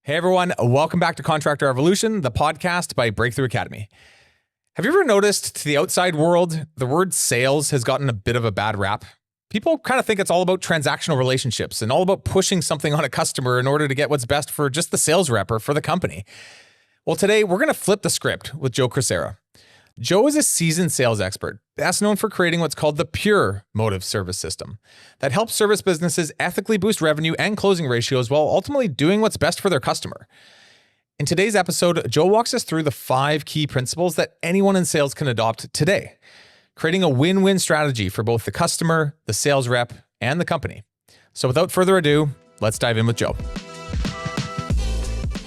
Hey everyone, welcome back to Contractor Evolution, the podcast by Breakthrough Academy. Have you ever noticed to the outside world, the word sales has gotten a bit of a bad rap? People kind of think it's all about transactional relationships and all about pushing something on a customer in order to get what's best for just the sales rep or for the company. Well, today we're going to flip the script with Joe Crisara. Joe is a seasoned sales expert, best known for creating what's called the Pure Motive Service System that helps service businesses ethically boost revenue and closing ratios while ultimately doing what's best for their customer. In today's episode, Joe walks us through the 5 key principles that anyone in sales can adopt today, creating a win-win strategy for both the customer, the sales rep, and the company. So without further ado, let's dive in with Joe.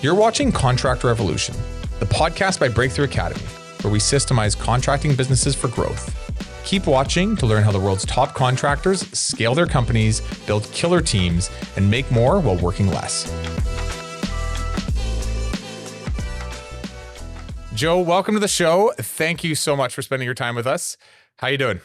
You're watching Contractor Evolution, the podcast by Breakthrough Academy, where we systemize contracting businesses for growth. Keep watching to learn how the world's top contractors scale their companies, build killer teams, and make more while working less. Joe, welcome to the show. Thank you so much for spending your time with us. How you doing?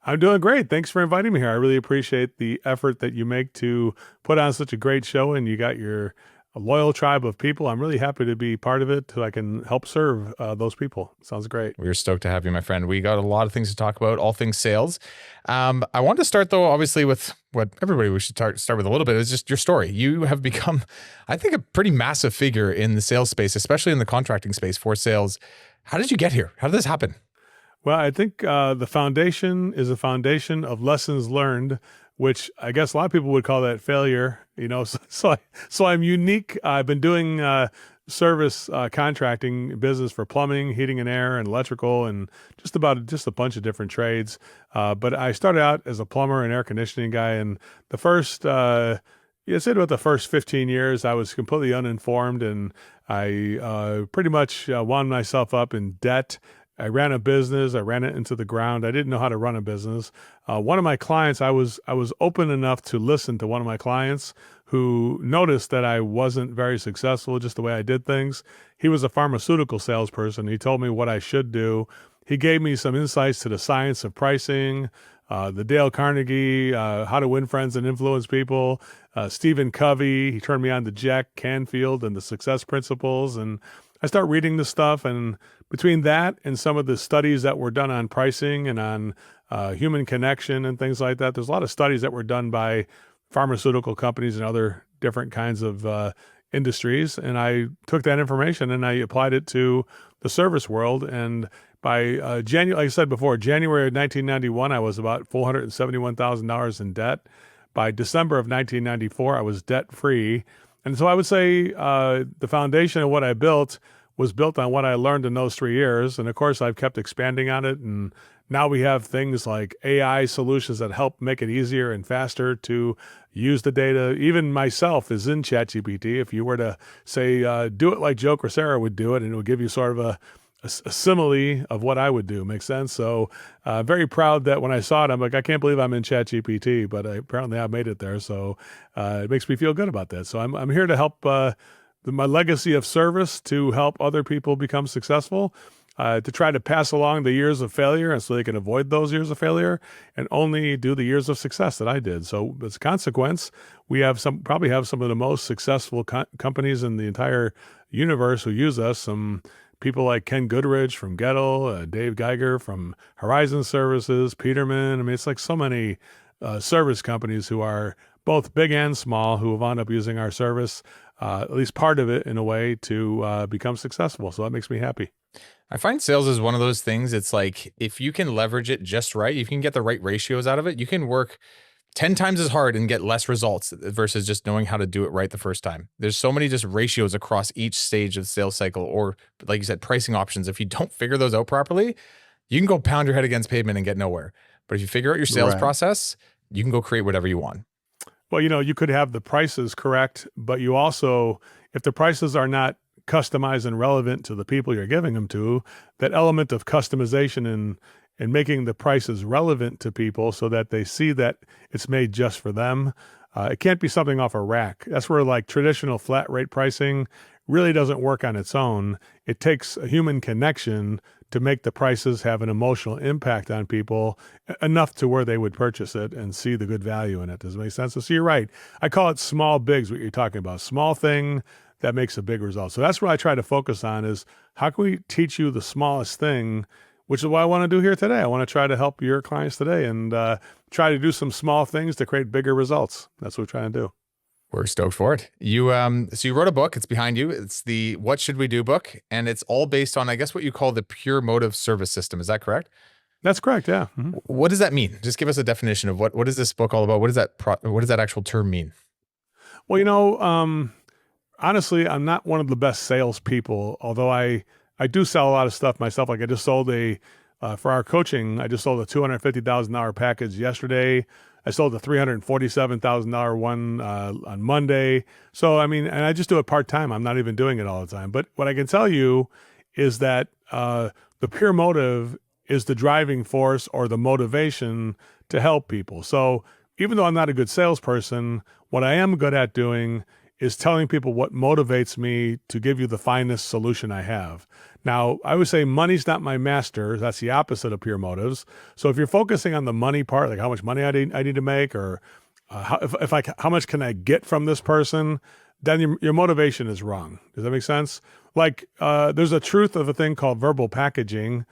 I'm doing great. Thanks for inviting me here. I really appreciate the effort that you make to put on such a great show, and you got your loyal tribe of people. I'm really happy to be part of it so I can help serve those people. Sounds great. We're stoked to have you, my friend. We got a lot of things to talk about, all things sales. I want to start, though, obviously, with what everybody we should start with a little bit is just your story. You have become, I think, a pretty massive figure in the sales space, especially in the contracting space for sales. How did you get here? How did this happen? Well, I think the foundation is a foundation of lessons learned, which I guess a lot of people would call that failure. You know, so I'm unique. I've been doing service contracting business for plumbing, heating and air, and electrical, and just a bunch of different trades. But I started out as a plumber and air conditioning guy, and the first, I'd say about the first 15 years, I was completely uninformed, and I pretty much wound myself up in debt. I ran a business. I ran it into the ground. I didn't know how to run a business. One of my clients, I was open enough to listen to one of my clients who noticed that I wasn't very successful just the way I did things. He was a pharmaceutical salesperson. He told me what I should do. He gave me some insights to the science of pricing, the Dale Carnegie, How to Win Friends and Influence People, Stephen Covey. He turned me on to Jack Canfield and the Success Principles. And I start reading this stuff, and between that and some of the studies that were done on pricing and on human connection and things like that, there's a lot of studies that were done by pharmaceutical companies and other different kinds of industries. And I took that information and I applied it to the service world. And by January, like I said before, January of 1991, I was about $471,000 in debt. By December of 1994, I was debt-free. And so I would say the foundation of what I built was built on what I learned in those 3 years. And of course, I've kept expanding on it. And now we have things like AI solutions that help make it easier and faster to use the data. Even myself is in ChatGPT. If you were to say, do it like Joe Crisara would do it, and it would give you sort of a simile of what I would do. Makes sense? So very proud that when I saw it, I'm like, I can't believe I'm in ChatGPT, but apparently I made it there. So it makes me feel good about that. So I'm here to help my legacy of service to help other people become successful, to try to pass along the years of failure and so they can avoid those years of failure and only do the years of success that I did. So as a consequence, we probably have some of the most successful companies in the entire universe who use us. Some people like Ken Goodrich from Gettle, Dave Geiger from Horizon Services, Peterman. I mean, it's like so many service companies who are both big and small who have wound up using our service, at least part of it in a way, to become successful. So that makes me happy. I find sales is one of those things. It's like, if you can leverage it just right, if you can get the right ratios out of it, you can work 10 times as hard and get less results versus just knowing how to do it right the first time. There's so many just ratios across each stage of the sales cycle, or like you said, pricing options. If you don't figure those out properly, you can go pound your head against pavement and get nowhere. But if you figure out your sales process, you can go create whatever you want. Well, you could have the prices correct, but you also, if the prices are not customized and relevant to the people you're giving them to, that element of customization and making the prices relevant to people so that they see that it's made just for them. It can't be something off a rack. That's where like traditional flat rate pricing really doesn't work on its own. It takes a human connection to make the prices have an emotional impact on people enough to where they would purchase it and see the good value in it. Does it make sense? So you're right. I call it small bigs, what you're talking about. Small thing that makes a big result. So that's what I try to focus on is how can we teach you the smallest thing, which is what I want to do here today. I want to try to help your clients today and try to do some small things to create bigger results. That's what we're trying to do. We're stoked for it. So you wrote a book. It's behind you. It's the What Should We Do book. And it's all based on, I guess, what you call the pure motive service system. Is that correct? That's correct. Yeah. Mm-hmm. What does that mean? Just give us a definition of what is this book all about? What does that actual term mean? Well, honestly, I'm not one of the best salespeople, although I do sell a lot of stuff myself. Like I just sold for our coaching, I just sold a $250,000 package yesterday. I sold a $347,000 one on Monday. So, and I just do it part-time. I'm not even doing it all the time. But what I can tell you is that the pure motive is the driving force or the motivation to help people. So even though I'm not a good salesperson, what I am good at doing is telling people what motivates me to give you the finest solution I have. Now, I would say money's not my master. That's the opposite of pure motives. So if you're focusing on the money part, like how much money I need to make, or how much can I get from this person, then your motivation is wrong. Does that make sense? Like there's a truth of a thing called verbal packaging.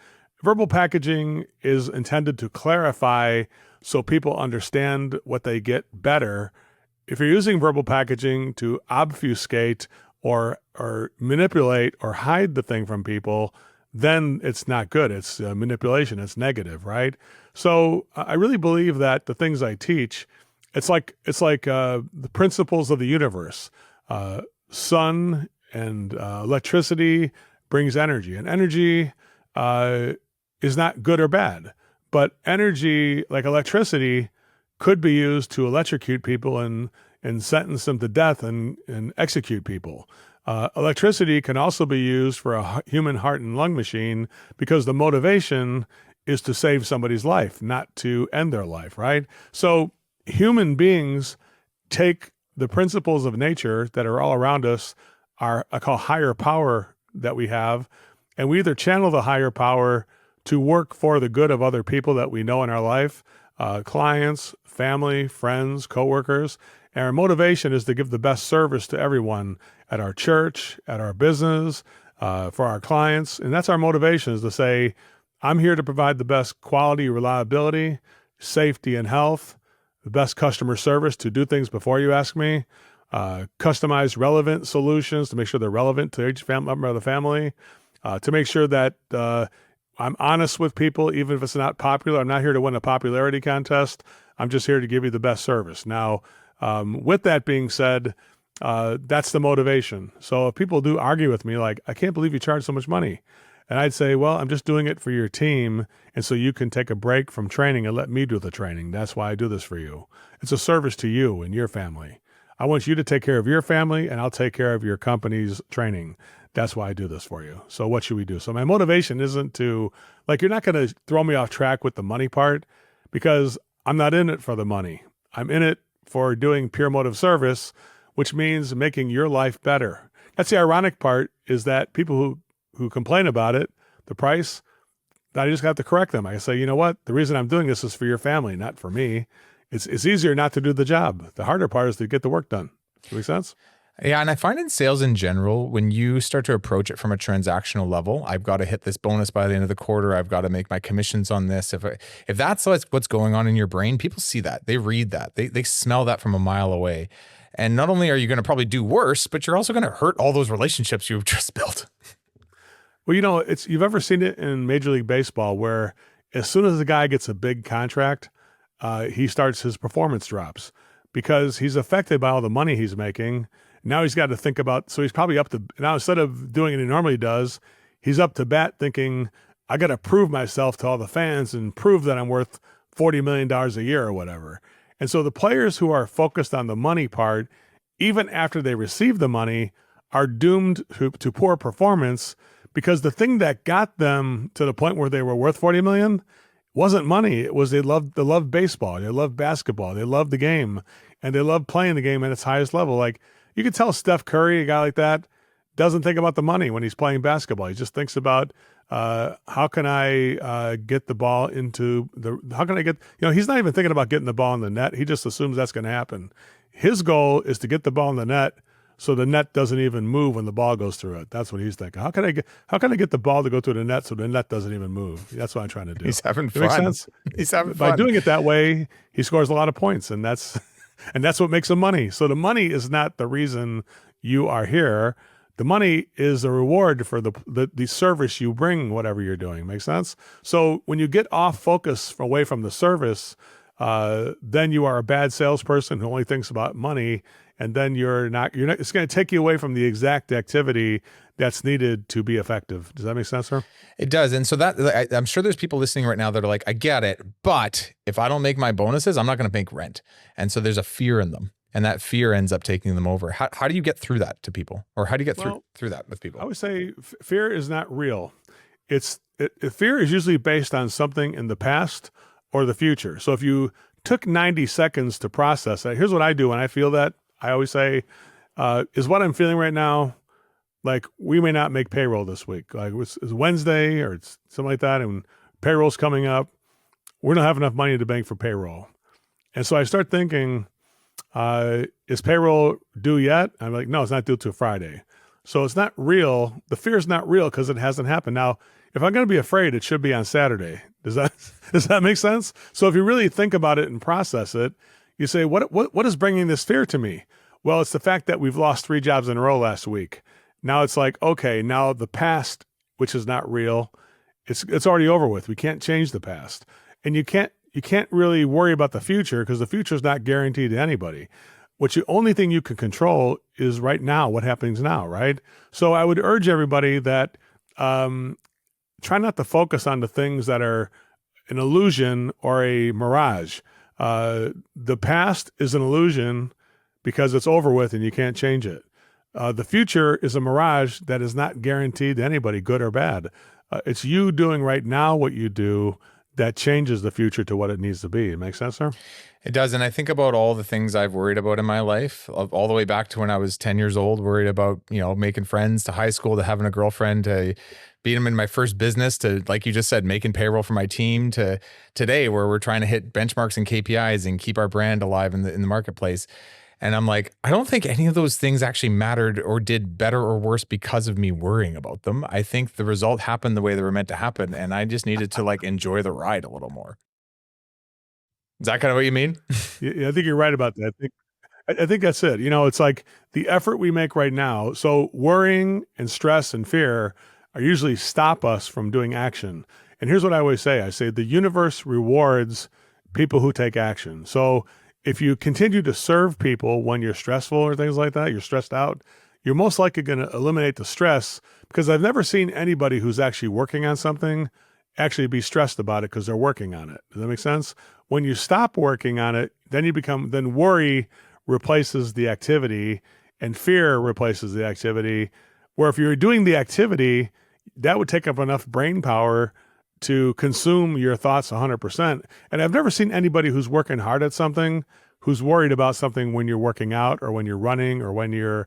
Verbal packaging is intended to clarify so people understand what they get better. If you're using verbal packaging to obfuscate or manipulate or hide the thing from people, then it's not good. It's manipulation. It's negative, right? So I really believe that the things I teach, it's like the principles of the universe. Sun and electricity brings energy, and energy is not good or bad. But energy, like electricity, could be used to electrocute people and sentence them to death and execute people. Electricity can also be used for a human heart and lung machine because the motivation is to save somebody's life, not to end their life, right? So human beings take the principles of nature that are all around us, I call higher power that we have, and we either channel the higher power to work for the good of other people that we know in our life, clients, family, friends, coworkers. And our motivation is to give the best service to everyone at our church, at our business, for our clients. And that's our motivation, is to say, I'm here to provide the best quality, reliability, safety, and health, the best customer service to do things before you ask me, customized relevant solutions to make sure they're relevant to each member of the family, to make sure that I'm honest with people, even if it's not popular. I'm not here to win a popularity contest. I'm just here to give you the best service. Now, with that being said, that's the motivation. So if people do argue with me, like, I can't believe you charge so much money. And I'd say, well, I'm just doing it for your team. And so you can take a break from training and let me do the training. That's why I do this for you. It's a service to you and your family. I want you to take care of your family, and I'll take care of your company's training. That's why I do this for you. So what should we do? So my motivation isn't to, like, you're not going to throw me off track with the money part, because I'm not in it for the money. I'm in it for doing pure motive service, which means making your life better. That's the ironic part, is that people who complain about it, the price, I just got to correct them. I say, you know what? The reason I'm doing this is for your family, not for me. It's easier not to do the job. The harder part is to get the work done. Does that make sense? Yeah, and I find in sales in general, when you start to approach it from a transactional level, I've got to hit this bonus by the end of the quarter. I've got to make my commissions on this. If that's what's going on in your brain, people see that. They read that. They smell that from a mile away. And not only are you going to probably do worse, but you're also going to hurt all those relationships you've just built. Well, you've ever seen it in Major League Baseball, where as soon as the guy gets a big contract, his performance drops because he's affected by all the money he's making. Now he's got to think about, so he's probably now instead of doing what he normally does, he's up to bat thinking, I got to prove myself to all the fans and prove that I'm worth $40 million a year or whatever. And so the players who are focused on the money part, even after they receive the money, are doomed to poor performance, because the thing that got them to the point where they were worth $40 million wasn't money. It was they loved baseball, they loved basketball, they loved the game, and they loved playing the game at its highest level. Like, you could tell Steph Curry, a guy like that, doesn't think about the money when he's playing basketball. He just thinks about how can I get the ball into how can I get, he's not even thinking about getting the ball in the net. He just assumes that's going to happen. His goal is to get the ball in the net so the net doesn't even move when the ball goes through it. That's what he's thinking. How can I get the ball to go through the net so the net doesn't even move? That's what I'm trying to do. He's having fun. Makes sense? He's having fun. By doing it that way, he scores a lot of points, and that's what makes him money. So the money is not the reason you are here. The money is a reward for the service you bring, whatever you're doing. Make sense? So when you get off focus away from the service, then you are a bad salesperson who only thinks about money, and then you're not. It's going to take you away from the exact activity that's needed to be effective. Does that make sense, sir? It does. And so I'm sure there's people listening right now that are like, I get it, but if I don't make my bonuses, I'm not going to make rent. And so there's a fear in them. And that fear ends up taking them over. How do you get through that to people? Or how do you get through that with people? I would say fear is not real. Fear is usually based on something in the past or the future. So if you took 90 seconds to process that, here's what I do when I feel that. I always say, is what I'm feeling right now, like we may not make payroll this week. Like it's Wednesday or it's something like that, and payroll's coming up. We don't have enough money in the bank for payroll. And so I start thinking, is payroll due yet? I'm like, no, it's not due till Friday. So it's not real. The fear is not real because it hasn't happened. Now, if I'm going to be afraid, it should be on Saturday. Does that make sense? So if you really think about it and process it, you say, what is bringing this fear to me? Well, it's the fact that we've lost 3 jobs in a row last week. Now it's like, okay, now the past, which is not real, it's already over with. We can't change the past. And you can't really worry about the future because the future is not guaranteed to anybody. The only thing you can control is right now, what happens now, right? So I would urge everybody that try not to focus on the things that are an illusion or a mirage. The past is an illusion because it's over with and you can't change it. The future is a mirage that is not guaranteed to anybody, good or bad. It's you doing right now what you do that changes the future to what it needs to be. It makes sense, sir? It does. And I think about all the things I've worried about in my life, all the way back to when I was 10 years old, worried about, making friends, to high school, to having a girlfriend, to being in my first business, to, like you just said, making payroll for my team, to today where we're trying to hit benchmarks and KPIs and keep our brand alive in the marketplace. And I'm like, I don't think any of those things actually mattered or did better or worse because of me worrying about them. I think the result happened the way they were meant to happen. And I just needed to enjoy the ride a little more. Is that kind of what you mean? Yeah, I think you're right about that. I think that's it. It's like the effort we make right now. So worrying and stress and fear are usually stop us from doing action. And here's what I always say. I say the universe rewards people who take action. So if you continue to serve people when you're stressful or things like that, you're stressed out, you're most likely going to eliminate the stress, because I've never seen anybody who's actually working on something actually be stressed about it because they're working on it. Does that make sense? When you stop working on it, then worry replaces the activity and fear replaces the activity. Where if you're doing the activity, that would take up enough brain power to consume your thoughts 100%. And I've never seen anybody who's working hard at something who's worried about something when you're working out or when you're running or when you're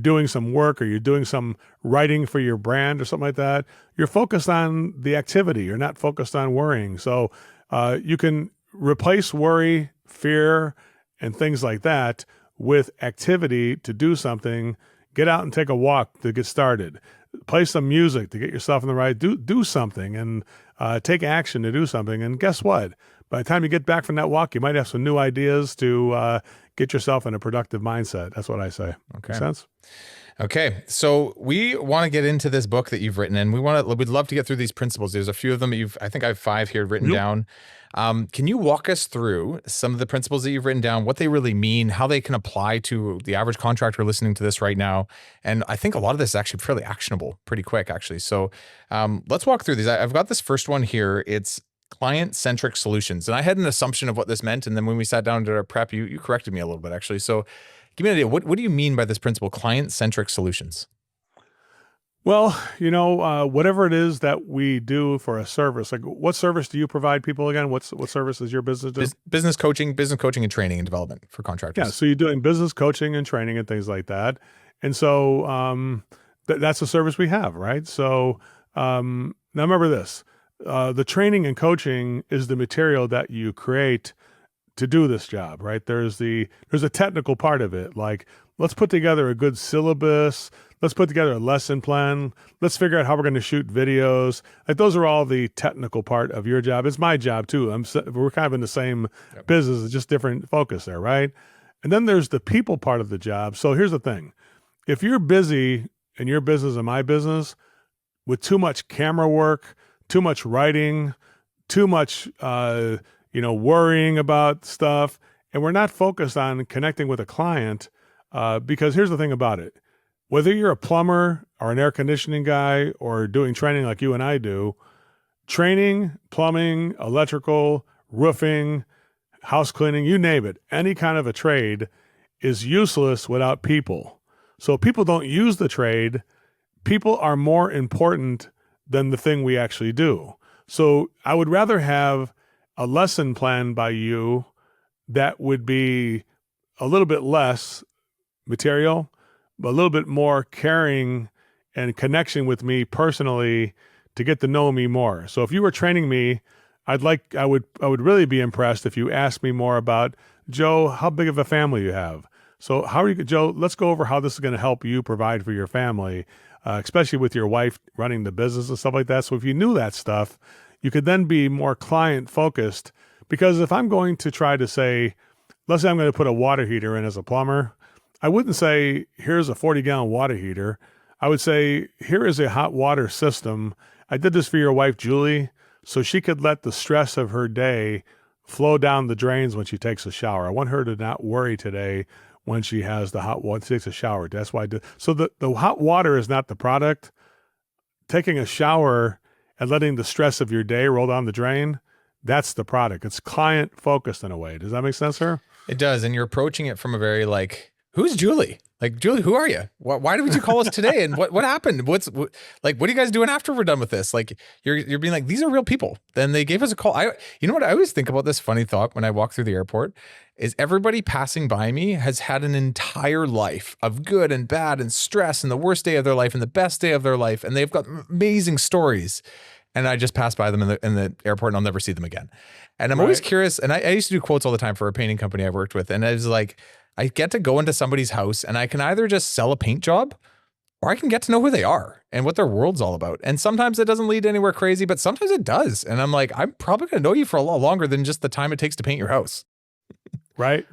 doing some work or you're doing some writing for your brand or something like that. You're focused on the activity. You're not focused on worrying. So you can replace worry, fear, and things like that with activity to do something. Get out and take a walk to get started. Play some music to get yourself in the right. Do something and take action to do something. And guess what? By the time you get back from that walk, you might have some new ideas to get yourself in a productive mindset. That's what I say. Okay. Make sense? Okay. So we want to get into this book that you've written, and we'd love to get through these principles. There's a few of them I think I have 5 here written down. Can you walk us through some of the principles that you've written down, what they really mean, how they can apply to the average contractor listening to this right now? And I think a lot of this is actually fairly actionable pretty quick, actually. So let's walk through these. I've got this first one here. It's client-centric solutions. And I had an assumption of what this meant. And then when we sat down to our prep, you corrected me a little bit, actually. So give me an idea. What do you mean by this principle, client-centric solutions? Well, whatever it is that we do for a service, like what service do you provide people again? What service is your business doing? Business coaching and training and development for contractors. Yeah, so you're doing business coaching and training and things like that. And so that's the service we have, right? So now remember this. The training and coaching is the material that you create to do this job, right? There's a technical part of it. Like, let's put together a good syllabus. Let's put together a lesson plan. Let's figure out how we're going to shoot videos. Like, those are all the technical part of your job. It's my job too. We're kind of in the same business. It's just different focus there, right? And then there's the people part of the job. So here's the thing. If you're busy in your business and my business with too much camera work, too much writing, too much, worrying about stuff, and we're not focused on connecting with a client, because here's the thing about it. Whether you're a plumber or an air conditioning guy or doing training like you and I do, training, plumbing, electrical, roofing, house cleaning, you name it, any kind of a trade is useless without people. So if people don't use the trade, people are more important than the thing we actually do. So I would rather have a lesson plan by you that would be a little bit less material, but a little bit more caring and connection with me personally to get to know me more. So if you were training me, I would really be impressed if you asked me more about, Joe, how big of a family you have. So Joe, let's go over how this is going to help you provide for your family, especially with your wife running the business and stuff like that. So if you knew that stuff, you could then be more client focused. Because if I'm going to try to say, let's say I'm going to put a water heater in as a plumber, I wouldn't say, here's a 40-gallon water heater. I would say, here is a hot water system. I did this for your wife, Julie, so she could let the stress of her day flow down the drains when she takes a shower. I want her to not worry today when she has the hot water, takes a shower. That's why I did. So the hot water is not the product. Taking a shower and letting the stress of your day roll down the drain, that's the product. It's client focused in a way. Does that make sense, sir? It does. And you're approaching it from a very who's Julie? Like, Julie, who are you? Why did you call us today? And what happened? What are you guys doing after we're done with this? Like, you're being like, these are real people. Then they gave us a call. You know what? I always think about this funny thought when I walk through the airport is everybody passing by me has had an entire life of good and bad and stress and the worst day of their life and the best day of their life. And they've got amazing stories. And I just pass by them in the airport and I'll never see them again. And I'm always curious. And I used to do quotes all the time for a painting company I worked with. And I was like, I get to go into somebody's house and I can either just sell a paint job or I can get to know who they are and what their world's all about. And sometimes it doesn't lead anywhere crazy, but sometimes it does. And I'm like, I'm probably going to know you for a lot longer than just the time it takes to paint your house. Right.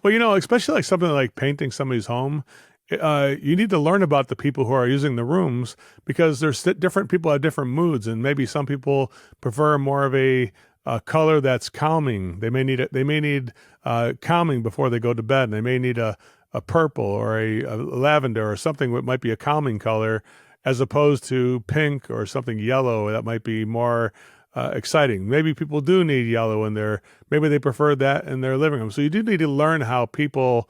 Well, especially like something like painting somebody's home, you need to learn about the people who are using the rooms because there's different people have different moods. And maybe some people prefer more of a color that's calming. They may need calming before they go to bed. And they may need a purple or a lavender or something that might be a calming color as opposed to pink or something yellow that might be more exciting. Maybe people do need yellow maybe they prefer that in their living room. So you do need to learn how people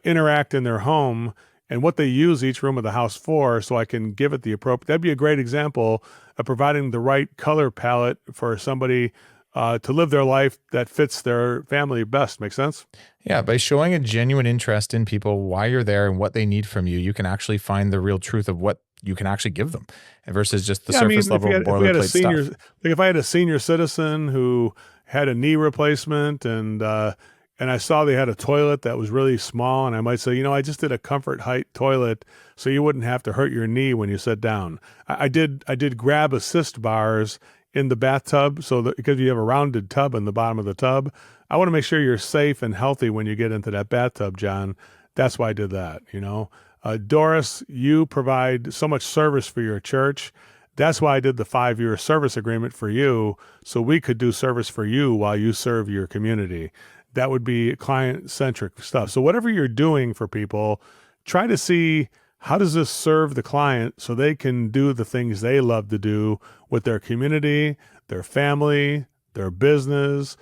interact in their home and what they use each room of the house for, so I can give it the appropriate. That'd be a great example of providing the right color palette for somebody to live their life that fits their family best. Make sense? Yeah, by showing a genuine interest in people, why you're there and what they need from you, you can actually find the real truth of what you can actually give them versus just the surface level boilerplate stuff. Like if I had a senior citizen who had a knee replacement and I saw they had a toilet that was really small, and I might say, I just did a comfort height toilet so you wouldn't have to hurt your knee when you sit down. I did grab assist bars in the bathtub because you have a rounded tub in the bottom of the tub. I want to make sure you're safe and healthy when you get into that bathtub, John. That's why I did that, Doris, you provide so much service for your church. That's why I did the 5-year service agreement for you, so we could do service for you while you serve your community. That would be client-centric stuff. So whatever you're doing for people, try to see how does this serve the client so they can do the things they love to do with their community, their family, their business,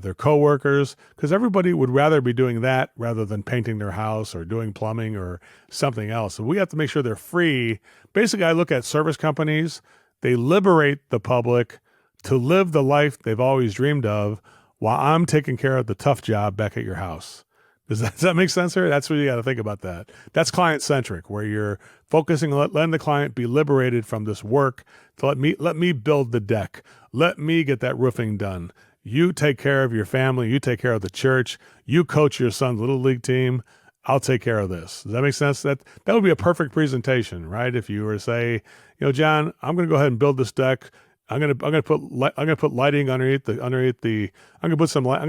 their coworkers, because everybody would rather be doing that rather than painting their house or doing plumbing or something else. So we have to make sure they're free. Basically, I look at service companies. They liberate the public to live the life they've always dreamed of while I'm taking care of the tough job back at your house. Does that make sense here? That's what you got to think about that. That's client-centric, where you're focusing on letting the client be liberated from this work to let me build the deck. Let me get that roofing done. You take care of your family. You take care of the church. You coach your son's little league team. I'll take care of this. Does that make sense? That would be a perfect presentation, right? If you were to say, John, I'm going to go ahead and build this deck. I'm gonna put lighting underneath the I'm gonna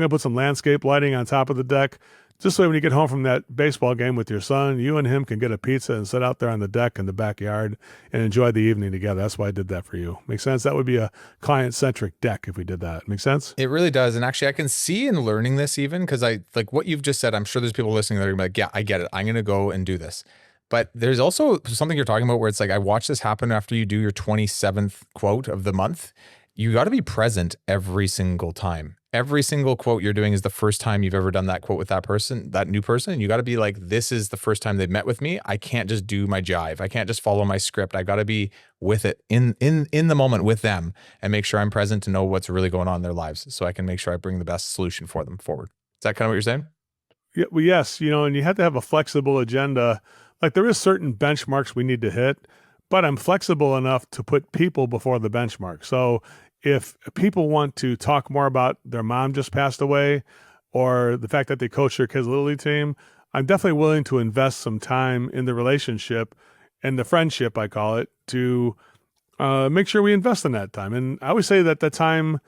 put some landscape lighting on top of the deck, just so when you get home from that baseball game with your son, you and him can get a pizza and sit out there on the deck in the backyard and enjoy the evening together. That's why I did that for you. Make sense? That would be a client-centric deck if we did that. Make sense? It really does. And actually, I can see in learning this even because I like what you've just said. I'm sure there's people listening that are gonna be like, yeah, I get it. I'm going to go and do this. But there's also something you're talking about where it's like, I watched this happen after you do your 27th quote of the month. You got to be present every single time. Every single quote you're doing is the first time you've ever done that quote with that person, that new person. You got to be like, this is the first time they've met with me. I can't just do my jive. I can't just follow my script. I got to be with it in the moment with them and make sure I'm present to know what's really going on in their lives so I can make sure I bring the best solution for them forward. Is that kind of what you're saying? Yeah, well, yes. And you have to have a flexible agenda. Like there is certain benchmarks we need to hit, but I'm flexible enough to put people before the benchmark. So if people want to talk more about their mom just passed away or the fact that they coach their kids' little league team, I'm definitely willing to invest some time in the relationship and the friendship, I call it, to make sure we invest in that time. And I always say that the time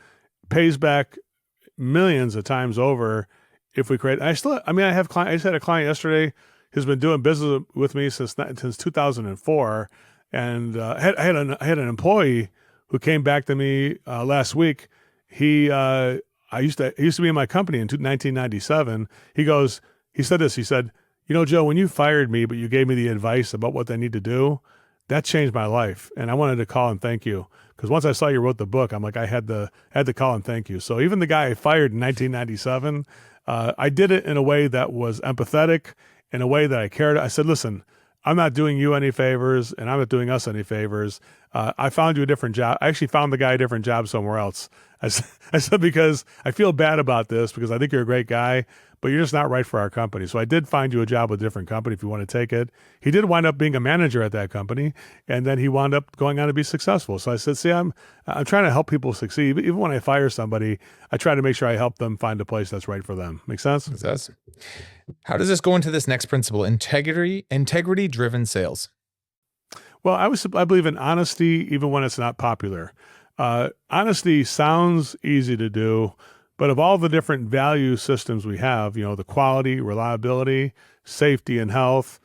pays back millions of times over if we create. I have client. I just had a client yesterday who's been doing business with me since 2004, and I had an employee who came back to me last week. He used to be in my company in 1997. He said this. He said, Joe, when you fired me, but you gave me the advice about what they need to do, that changed my life, and I wanted to call and thank you. Because once I saw you wrote the book, I'm like, I had to call and thank you. So even the guy I fired in 1997, I did it in a way that was empathetic, in a way that I cared. I said, listen, I'm not doing you any favors and I'm not doing us any favors. I found you a different job. I actually found the guy a different job somewhere else. I said, because I feel bad about this because I think you're a great guy, but you're just not right for our company. So I did find you a job with a different company if you want to take it. He did wind up being a manager at that company, and then he wound up going on to be successful. So I said, see, I'm trying to help people succeed. Even when I fire somebody, I try to make sure I help them find a place that's right for them. Make sense? It does. How does this go into this next principle? Integrity-driven sales. Well, I believe in honesty, even when it's not popular. Honesty sounds easy to do, but of all the different value systems we have, the quality, reliability, safety and health,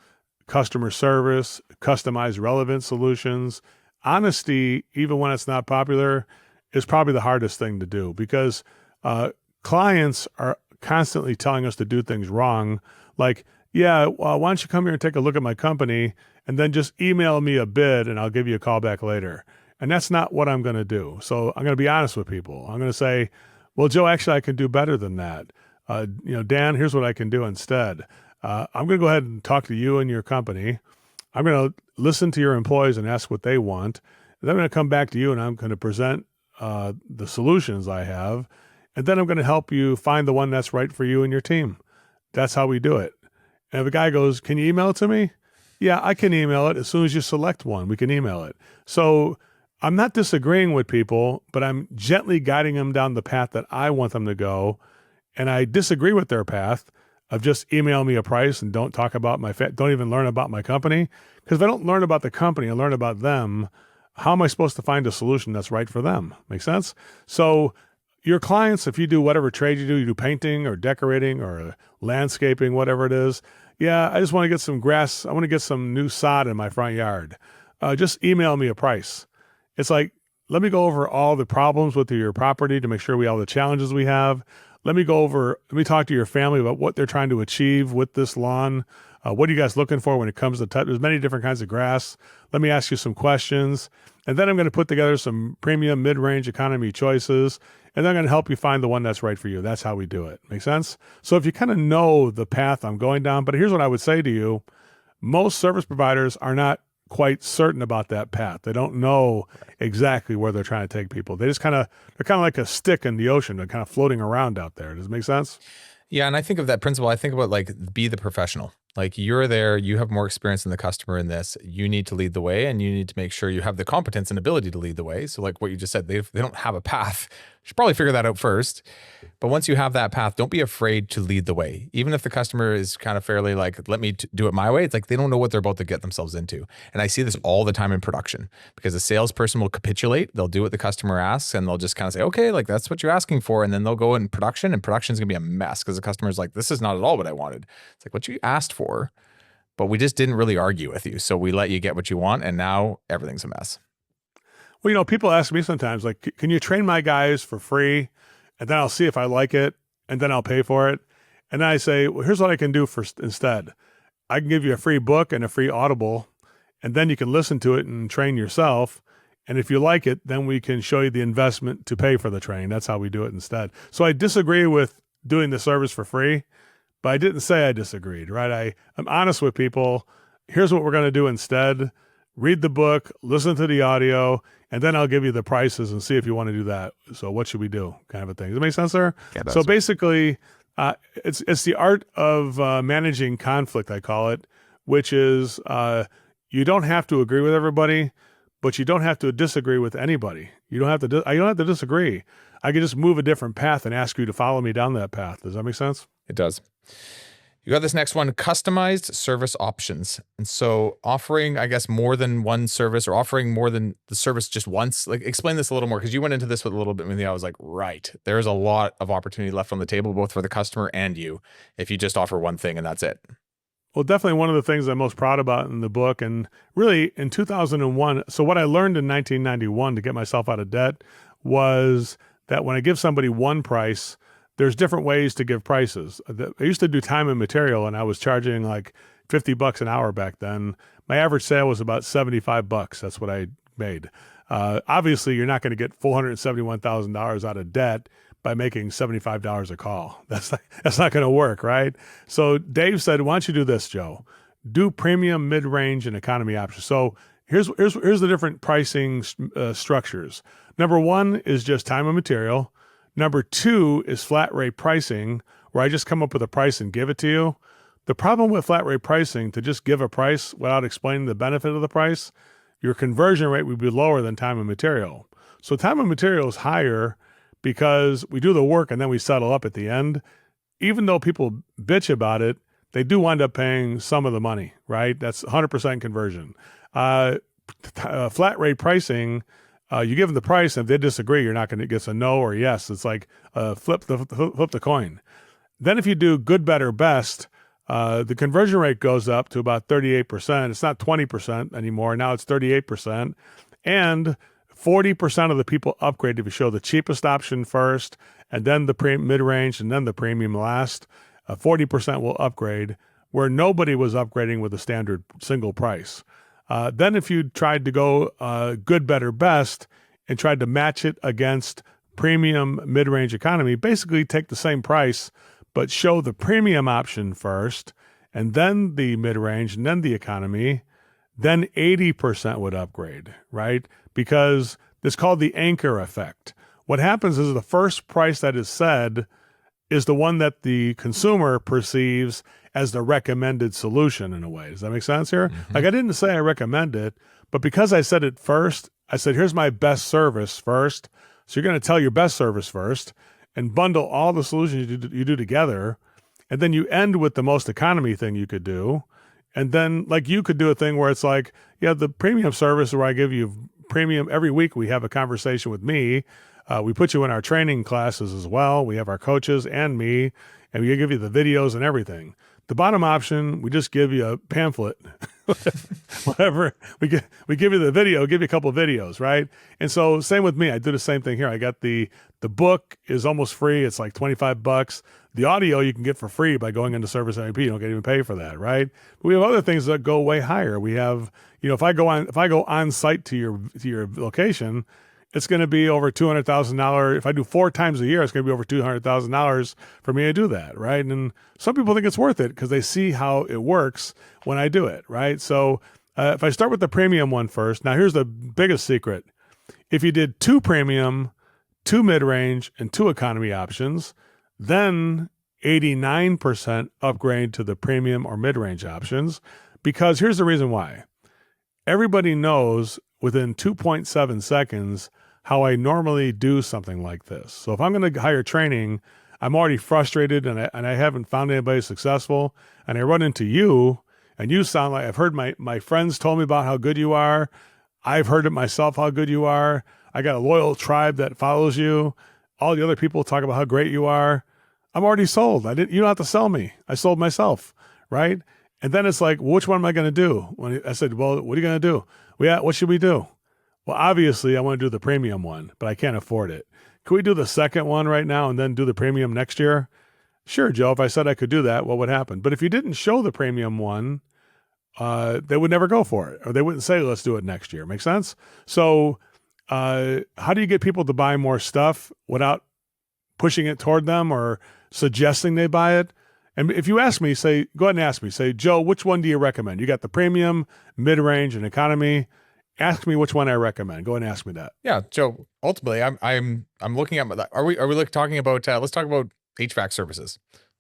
customer service, customized relevant solutions, honesty, even when it's not popular, is probably the hardest thing to do because clients are constantly telling us to do things wrong. Like, yeah, well, why don't you come here and take a look at my company and then just email me a bid and I'll give you a call back later. And that's not what I'm going to do. So I'm going to be honest with people. I'm going to say, well, Joe, actually, I can do better than that. Dan, here's what I can do instead. I'm going to go ahead and talk to you and your company. I'm going to listen to your employees and ask what they want. And then I'm going to come back to you and I'm going to present the solutions I have. And then I'm going to help you find the one that's right for you and your team. That's how we do it. And if a guy goes, can you email it to me? Yeah, I can email it. As soon as you select one, we can email it. So I'm not disagreeing with people, but I'm gently guiding them down the path that I want them to go. And I disagree with their path of just email me a price and don't talk about don't even learn about my company. Because if I don't learn about the company and learn about them, how am I supposed to find a solution that's right for them? Make sense? So your clients, if you do whatever trade you do painting or decorating or landscaping, whatever it is, yeah, I just want to get some grass. I want to get some new sod in my front yard. Just email me a price. It's like, let me go over all the problems with your property to make sure all the challenges we have. Let me talk to your family about what they're trying to achieve with this lawn. What are you guys looking for when it comes to there's many different kinds of grass. Let me ask you some questions. And then I'm going to put together some premium mid-range economy choices. And then I'm going to help you find the one that's right for you. That's how we do it. Make sense? So if you kind of know the path I'm going down, but here's what I would say to you. Most service providers are not quite certain about that path. They don't know exactly where they're trying to take people. They're kind of like a stick in the ocean. They're kind of floating around out there. Does it make sense? Yeah, and I think of that principle. I think about like be the professional. Like you're there, you have more experience than the customer in this. You need to lead the way, and you need to make sure you have the competence and ability to lead the way. So, like what you just said, they don't have a path. You should probably figure that out first. But once you have that path, don't be afraid to lead the way. Even if the customer is kind of fairly like, let me do it my way. It's like they don't know what they're about to get themselves into. And I see this all the time in production because the salesperson will capitulate. They'll do what the customer asks and they'll just kind of say, okay, like that's what you're asking for. And then they'll go in production and production's going to be a mess because the customer's like, this is not at all what I wanted. It's like what you asked for, but we just didn't really argue with you. So we let you get what you want. And now everything's a mess. Well, people ask me sometimes, like, can you train my guys for free? And then I'll see if I like it, and then I'll pay for it. And then I say, well, here's what I can do instead. I can give you a free book and a free Audible, and then you can listen to it and train yourself. And if you like it, then we can show you the investment to pay for the training. That's how we do it instead. So I disagree with doing the service for free, but I didn't say I disagreed, right? I'm honest with people. Here's what we're going to do instead. Read the book, listen to the audio, and then I'll give you the prices and see if you want to do that. So what should we do? Kind of a thing. Does that make sense there? Yeah, so basically, it's the art of managing conflict, I call it, which is you don't have to agree with everybody, but you don't have to disagree with anybody. You don't have to. I don't have to disagree. I can just move a different path and ask you to follow me down that path. Does that make sense? It does. You got this next one, customized service options. And so offering, I guess, more than one service or offering more than the service just once. Like explain this a little more because you went into this with a little bit with me. I was like, right, there's a lot of opportunity left on the table, both for the customer and you, if you just offer one thing and that's it. Well, definitely one of the things I'm most proud about in the book, and really in 2001. So what I learned in 1991 to get myself out of debt was that when I give somebody one price, there's different ways to give prices. I used to do time and material, and I was charging like $50 an hour back then. My average sale was about $75. That's what I made. Obviously, you're not going to get $471,000 out of debt by making $75 a call. That's not going to work, right? So Dave said, "Why don't you do this, Joe? Do premium, mid-range, and economy options." So here's the different pricing structures. Number one is just time and material. Number two is flat rate pricing, where I just come up with a price and give it to you. The problem with flat rate pricing, to just give a price without explaining the benefit of the price, your conversion rate would be lower than time and material. So time and material is higher because we do the work and then we settle up at the end. Even though people bitch about it, they do wind up paying some of the money, right? That's 100% conversion. Flat rate pricing, you give them the price, and if they disagree, you're not going to get a no or yes. It's like flip the coin. Then if you do good, better, best, the conversion rate goes up to about 38%. It's not 20% anymore. Now it's 38%. And 40% of the people upgrade if you show the cheapest option first, and then the mid-range, and then the premium last. 40% will upgrade, where nobody was upgrading with a standard single price. Then if you tried to go good, better, best and tried to match it against premium, mid-range, economy, basically take the same price, but show the premium option first, and then the mid-range, and then the economy, then 80% would upgrade, right? Because it's called the anchor effect. What happens is the first price that is said is the one that the consumer perceives as the recommended solution in a way. Does that make sense here? Mm-hmm. Like I didn't say I recommend it, but because I said it first, I said, here's my best service first. So you're going to tell your best service first and bundle all the solutions you do together. And then you end with the most economy thing you could do. And then like you could do a thing where it's like, yeah, the premium service where I give you premium every week. We have a conversation with me. We put you in our training classes as well. We have our coaches and me, and we give you the videos and everything. The bottom option, we just give you a pamphlet, whatever. We give you the video, give you a couple of videos, right? And so same with me. I do the same thing here. I got the book is almost free. It's like $25. The audio you can get for free by going into Service IP. You don't get even pay for that, right? But we have other things that go way higher. We have, if I go on site to your location, it's going to be over $200,000. If I do 4 times a year, it's going to be over $200,000 for me to do that, right? And some people think it's worth it because they see how it works when I do it, right? So if I start with the premium one first, now here's the biggest secret. If you did 2 premium, 2 mid-range, and 2 economy options, then 89% upgrade to the premium or mid-range options, because here's the reason why. Everybody knows within 2.7 seconds how I normally do something like this. So if I'm going to hire training, I'm already frustrated and I haven't found anybody successful, and I run into you, and you sound like, I've heard my friends told me about how good you are. I've heard it myself how good you are. I got a loyal tribe that follows you. All the other people talk about how great you are. I'm already sold. You don't have to sell me. I sold myself, right? And then it's like, well, which one am I going to do? When I said, well, what are you going to do? Well, yeah, what should we do? Well, obviously, I want to do the premium one, but I can't afford it. Can we do the second one right now and then do the premium next year? Sure, Joe, if I said I could do that, what would happen? But if you didn't show the premium one, they would never go for it, or they wouldn't say, let's do it next year. Make sense? So how do you get people to buy more stuff without pushing it toward them or suggesting they buy it? And if you ask me, go ahead and ask me, say, Joe, which one do you recommend? You got the premium, mid-range, and economy. Ask me which one I recommend. Go ahead and ask me that. Yeah, Joe. Ultimately, I'm looking at that. Are we talking about? Let's talk about HVAC services.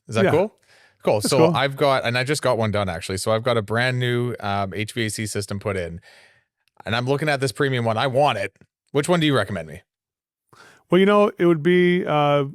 Is that cool? Cool. That's so cool. I just got one done actually. So I've got a brand new HVAC system put in, and I'm looking at this premium one. I want it. Which one do you recommend me? Well, it would be a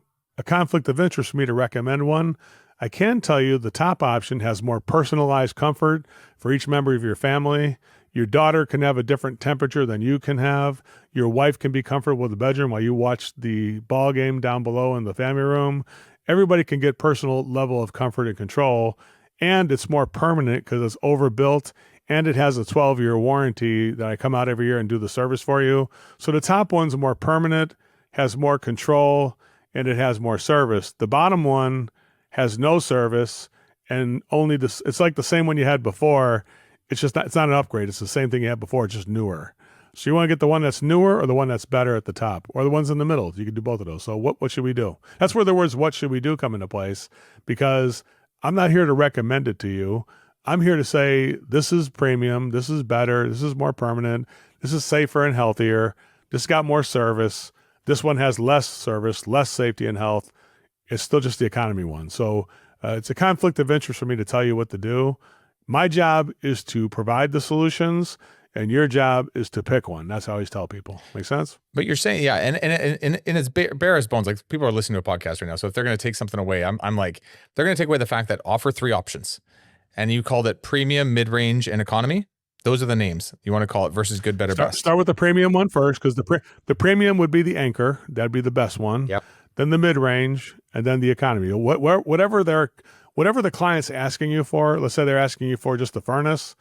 conflict of interest for me to recommend one. I can tell you the top option has more personalized comfort for each member of your family. Your daughter can have a different temperature than you can have. Your wife can be comfortable in the bedroom while you watch the ball game down below in the family room. Everybody can get personal level of comfort and control, and it's more permanent because it's overbuilt, and it has a 12-year warranty that I come out every year and do the service for you. So the top one's more permanent, has more control, and it has more service. The bottom one has no service and only this. It's like the same one you had before. It's not an upgrade. It's the same thing you had before. It's just newer. So you want to get the one that's newer or the one that's better at the top or the ones in the middle. You can do both of those. So what should we do? That's where the words "what should we do" come into place, because I'm not here to recommend it to you. I'm here to say, this is premium. This is better. This is more permanent. This is safer and healthier. This got more service. This one has less service, less safety and health. It's still just the economy one. So it's a conflict of interest for me to tell you what to do. My job is to provide the solutions, and your job is to pick one. That's how I always tell people. Make sense? But you're saying, yeah, and it's bare as bones. Like, people are listening to a podcast right now. So if they're going to take something away, I'm like, they're going to take away the fact that offer 3 options. And you called it premium, mid-range, and economy. Those are the names you want to call it versus good, better, best. Start with the premium one first, because the premium would be the anchor. That'd be the best one. Yep. Then the mid-range, and then the economy. Whatever the client's asking you for, let's say they're asking you for just the furnace,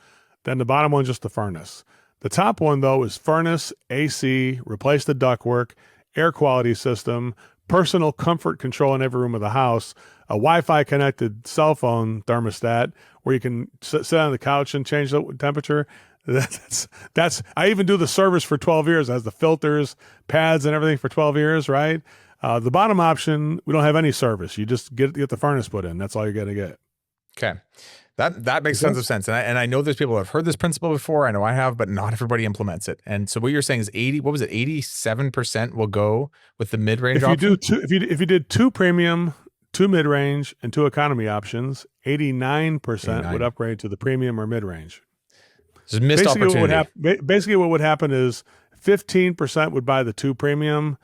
then the bottom one's just the furnace. The top one, though, is furnace, AC, replace the ductwork, air quality system, personal comfort control in every room of the house, a Wi-Fi connected cell phone thermostat where you can sit on the couch and change the temperature. That's I even do the service for 12 years. It has the filters, pads, and everything for 12 years, right? The bottom option, we don't have any service. You just get the furnace put in. That's all you're going to get. Okay. That makes tons of sense. And I know there's people who have heard this principle before. I know I have, but not everybody implements it. And so what you're saying is 87% will go with the mid-range option? If you did 2 premium, 2 mid-range, and 2 economy options, 89% would upgrade to the premium or mid-range. This is missed opportunity. Basically what would happen is 15% would buy the 2 premium,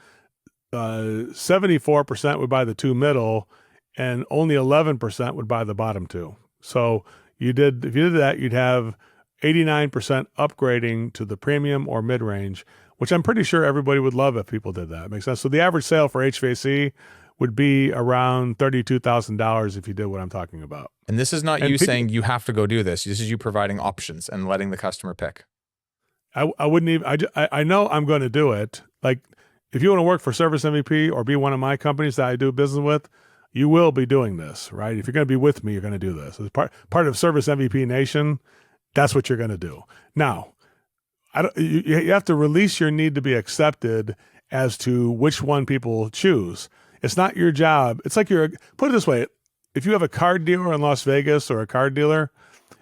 74% would buy the 2 middle, and only 11% would buy the bottom 2. So if you did that, you'd have 89% upgrading to the premium or mid-range, which I'm pretty sure everybody would love if people did that. Makes sense? So the average sale for HVAC would be around $32,000 if you did what I'm talking about. And this is not you saying you have to go do this. This is you providing options and letting the customer pick. I wouldn't even, I know I'm going to do it. Like, if you want to work for Service MVP or be one of my companies that I do business with, you will be doing this, right? If you're going to be with me, you're going to do this. As part of Service MVP Nation, that's what you're going to do. Now, you have to release your need to be accepted as to which one people choose. It's not your job. It's like put it this way. If you have a card dealer in Las Vegas or a card dealer,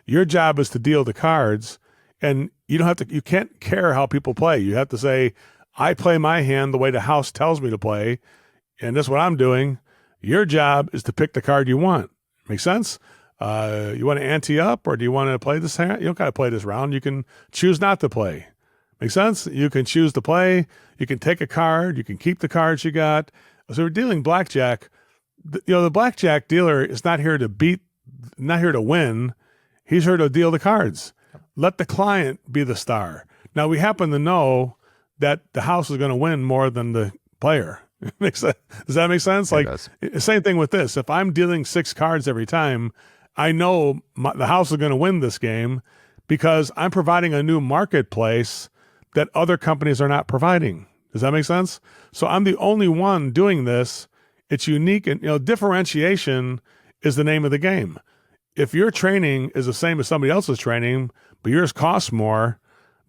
your job is to deal the cards, and you can't care how people play. You have to say, I play my hand the way the house tells me to play, and this is what I'm doing. Your job is to pick the card you want. Make sense? You want to ante up, or do you want to play this hand? You don't got to play this round. You can choose not to play. Make sense? You can choose to play. You can take a card. You can keep the cards you got. So we're dealing blackjack. The blackjack dealer is not here to win. He's here to deal the cards. Let the client be the star. Now, we happen to know that the house is going to win more than the player. Does that make sense? Like, same thing with this. If I'm dealing 6 cards every time, I know the house is going to win this game because I'm providing a new marketplace that other companies are not providing. Does that make sense? So I'm the only one doing this. It's unique, and differentiation is the name of the game. If your training is the same as somebody else's training, but yours costs more,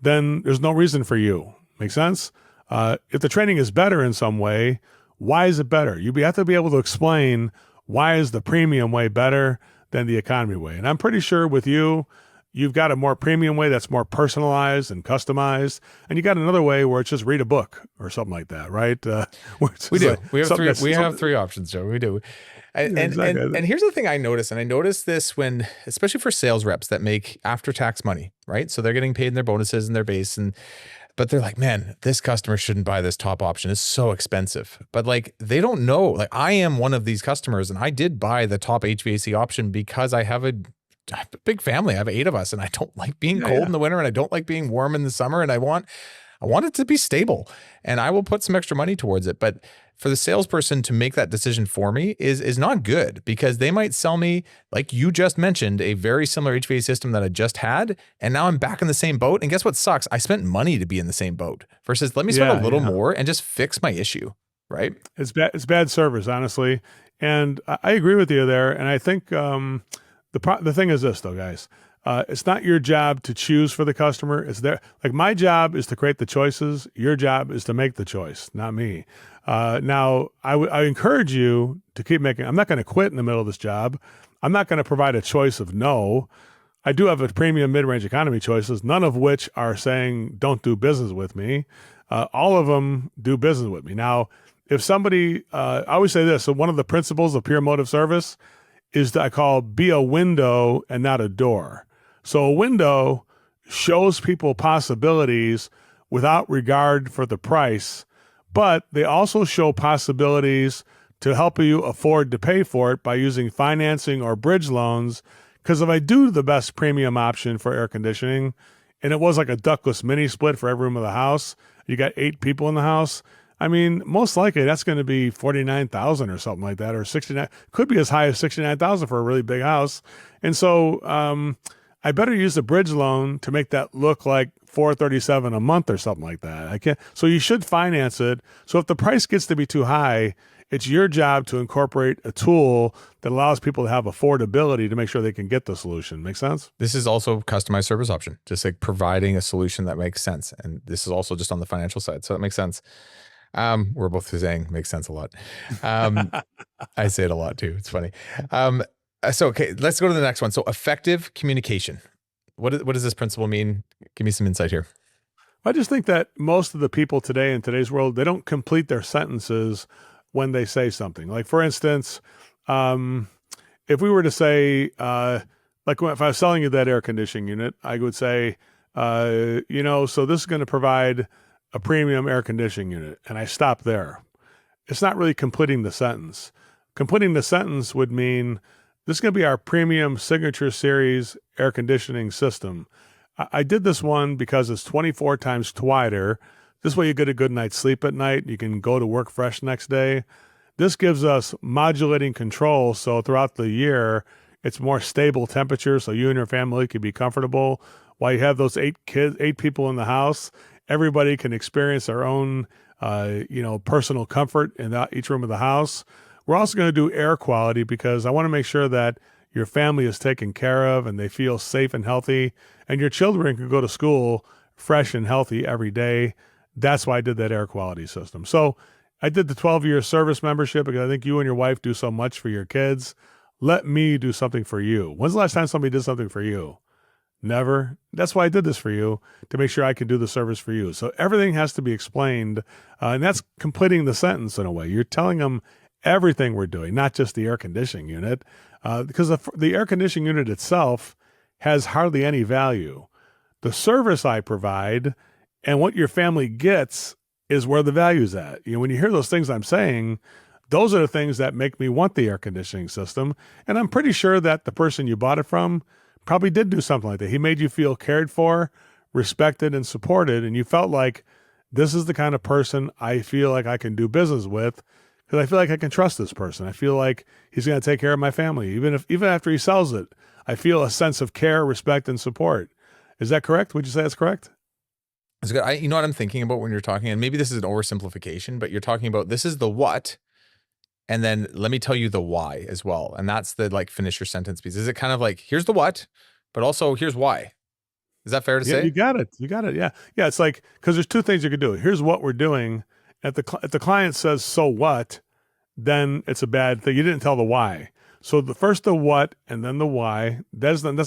then there's no reason for you. Make sense? If the training is better in some way, why is it better? You have to be able to explain why is the premium way better than the economy way. And I'm pretty sure with you, you've got a more premium way that's more personalized and customized, and you got another way where it's just read a book or something like that, right? We do. We have 3 options, Joe. We do. And here's the thing I noticed, and I noticed this when, especially for sales reps that make after-tax money, right? So they're getting paid in their bonuses and their base, but they're like, man, this customer shouldn't buy this top option. It's so expensive. But like, they don't know. Like, I am one of these customers, and I did buy the top HVAC option because I have a big family. I have 8 of us, and I don't like being cold in the winter, and I don't like being warm in the summer, and I want it to be stable, and I will put some extra money towards it. But for the salesperson to make that decision for me is not good, because they might sell me, like you just mentioned, a very similar HVAC system that I just had, and now I'm back in the same boat. And guess what sucks? I spent money to be in the same boat versus let me spend a little more and just fix my issue, right? It's bad service, honestly. And I agree with you there. And I think the thing is this, though, guys. It's not your job to choose for the customer. It's like, my job is to create the choices. Your job is to make the choice, not me. Now, I encourage you to keep making. I'm not going to quit in the middle of this job. I'm not going to provide a choice of no. I do have a premium mid-range economy choices, none of which are saying don't do business with me. All of them do business with me. Now, if somebody, I always say this, so one of the principles of pure motive service is that I call be a window and not a door. So a window shows people possibilities without regard for the price, but they also show possibilities to help you afford to pay for it by using financing or bridge loans. Because if I do the best premium option for air conditioning, and it was like a ductless mini split for every room of the house, you got 8 people in the house, I mean, most likely that's going to be $49,000 or something like that, or 69. Could be as high as $69,000 for a really big house. And so I better use the bridge loan to make that look like $437 a month or something like that. So you should finance it. So if the price gets to be too high, it's your job to incorporate a tool that allows people to have affordability to make sure they can get the solution. Make sense? This is also a customized service option, just like providing a solution that makes sense. And this is also just on the financial side. So that makes sense. We're both saying makes sense a lot. I say it a lot too. It's funny. So, okay, let's go to the next one. So effective communication. What does this principle mean? Give me some insight here. I just think that most of the people today in today's world, they don't complete their sentences when they say something. Like, for instance, if we were to say, like if I was selling you that air conditioning unit, I would say, so this is going to provide a premium air conditioning unit, and I stop there. It's not really completing the sentence. Completing the sentence would mean this is going to be our premium signature series air conditioning system. I did this one because it's 24 times quieter. This way you get a good night's sleep at night. You can go to work fresh next day. This gives us modulating control, so throughout the year, it's more stable temperature, so you and your family can be comfortable. While you have those 8 people in the house, everybody can experience their own, personal comfort in each room of the house. We're also going to do air quality because I want to make sure that your family is taken care of and they feel safe and healthy, and your children can go to school fresh and healthy every day. That's why I did that air quality system. So I did the 12-year service membership because I think you and your wife do so much for your kids. Let me do something for you. When's the last time somebody did something for you? Never. That's why I did this for you, to make sure I can do the service for you. So everything has to be explained, and that's completing the sentence in a way. You're telling them everything we're doing, not just the air conditioning unit, because the air conditioning unit itself has hardly any value. The service I provide and what your family gets is where the value's at. When you hear those things I'm saying, those are the things that make me want the air conditioning system. And I'm pretty sure that the person you bought it from probably did do something like that. He made you feel cared for, respected, and supported. And you felt like this is the kind of person I feel like I can do business with because I feel like I can trust this person. I feel like he's going to take care of my family. Even after he sells it, I feel a sense of care, respect, and support. Is that correct? Would you say that's correct? It's good. You know what I'm thinking about when you're talking, and maybe this is an oversimplification, but you're talking about this is the what, and then let me tell you the why as well. And that's the like finish your sentence piece. Is it kind of like here's the what, but also here's why? Is that fair to say? You got it. You got it. Yeah. Yeah. It's like, because there's two things you could do. Here's what we're doing. If the client says, so what, then it's a bad thing. You didn't tell the why. So the first the what and then the why. That's not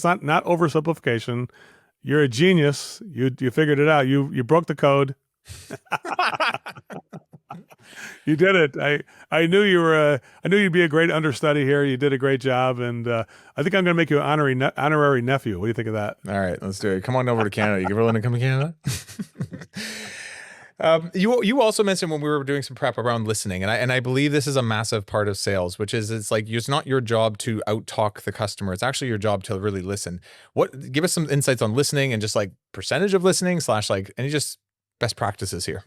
oversimplification. You're a genius. You figured it out. You broke the code. You did it. I knew you were. I knew you'd be a great understudy here. You did a great job, and I think I'm going to make you an honorary nephew. What do you think of that? All right, let's do it. Come on over to Canada. You willing to come to Canada? You also mentioned when we were doing some prep around listening, and I believe this is a massive part of sales, which is it's like it's not your job to out-talk the customer. It's actually your job to really listen. Give us some insights on listening and just like percentage of listening / like any just best practices here.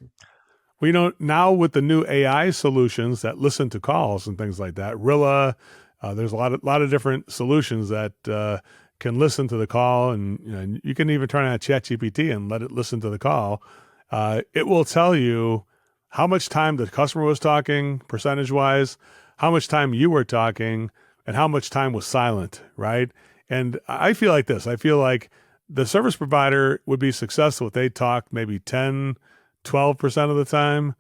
Well, now with the new AI solutions that listen to calls and things like that, Rilla, there's a lot of different solutions that can listen to the call, and you can even turn on ChatGPT and let it listen to the call. It will tell you how much time the customer was talking, percentage-wise, how much time you were talking, and how much time was silent, right? And I feel like this. I feel like the service provider would be successful if they talked maybe 10-12% of the time.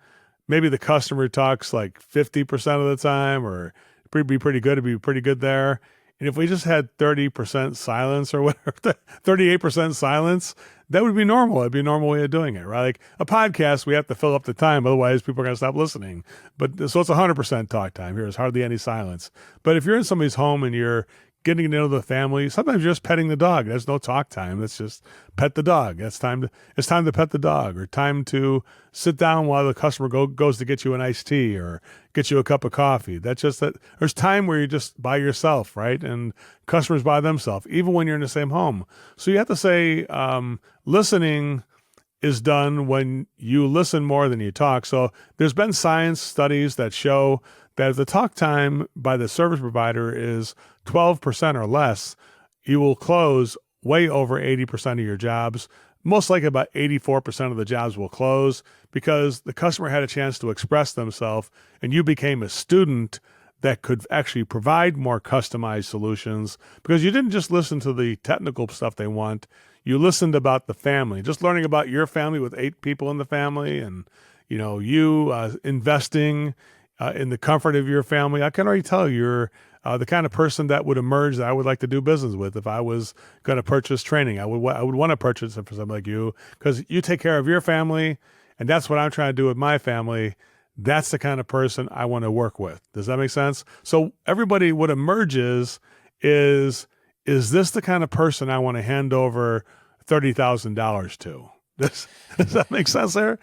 Maybe the customer talks like 50% of the time, or it'd be pretty good. It'd be pretty good there. And if we just had 30% silence or whatever, 38% silence, that would be normal. It'd be a normal way of doing it, right? Like a podcast, we have to fill up the time. Otherwise, people are going to stop listening. So it's 100% talk time. There's hardly any silence. But if you're in somebody's home and you're getting to know the family, sometimes you're just petting the dog. There's no talk time. It's just pet the dog. It's time to pet the dog, or time to sit down while the customer goes to get you an iced tea or get you a cup of coffee. That's just that there's time where you're just by yourself, right? And customers by themselves, even when you're in the same home. So you have to say, listening is done when you listen more than you talk. So there's been science studies that show that if the talk time by the service provider is 12% or less, you will close way over 80% of your jobs. Most likely about 84% of the jobs will close because the customer had a chance to express themselves and you became a student that could actually provide more customized solutions, because you didn't just listen to the technical stuff they want. You listened about the family, just learning about your family with 8 people in the family, and you investing in the comfort of your family. I can already tell you're the kind of person that would emerge that I would like to do business with. If I was going to purchase training, I would want to purchase it for somebody like you, because you take care of your family, and that's what I'm trying to do with my family. That's the kind of person I want to work with. Does that make sense? So everybody, what emerges is this the kind of person I want to hand over $30,000 to? Does that make sense there?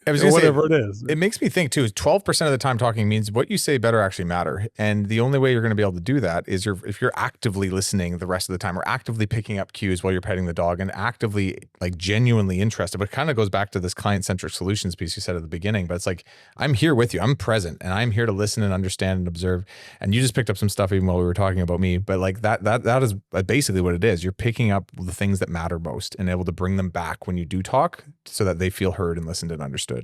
I was going to say, whatever it is. It makes me think too, 12% of the time talking means what you say better actually matter. And the only way you're going to be able to do that is if you're actively listening the rest of the time, or actively picking up cues while you're petting the dog, and actively like genuinely interested. But it kind of goes back to this client-centric solutions piece you said at the beginning, but it's like, I'm here with you. I'm present and I'm here to listen and understand and observe. And you just picked up some stuff even while we were talking about me, but like that is basically what it is. You're picking up the things that matter most and able to bring them back when you do talk so that they feel heard and listened and understood.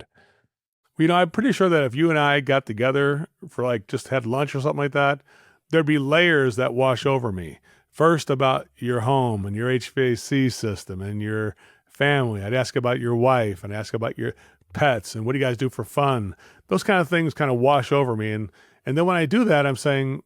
I'm pretty sure that if you and I got together for like just had lunch or something like that, there'd be layers that wash over me. First about your home and your HVAC system and your family. I'd ask about your wife and ask about your pets and what do you guys do for fun. Those kind of things kind of wash over me. And then when I do that, I'm saying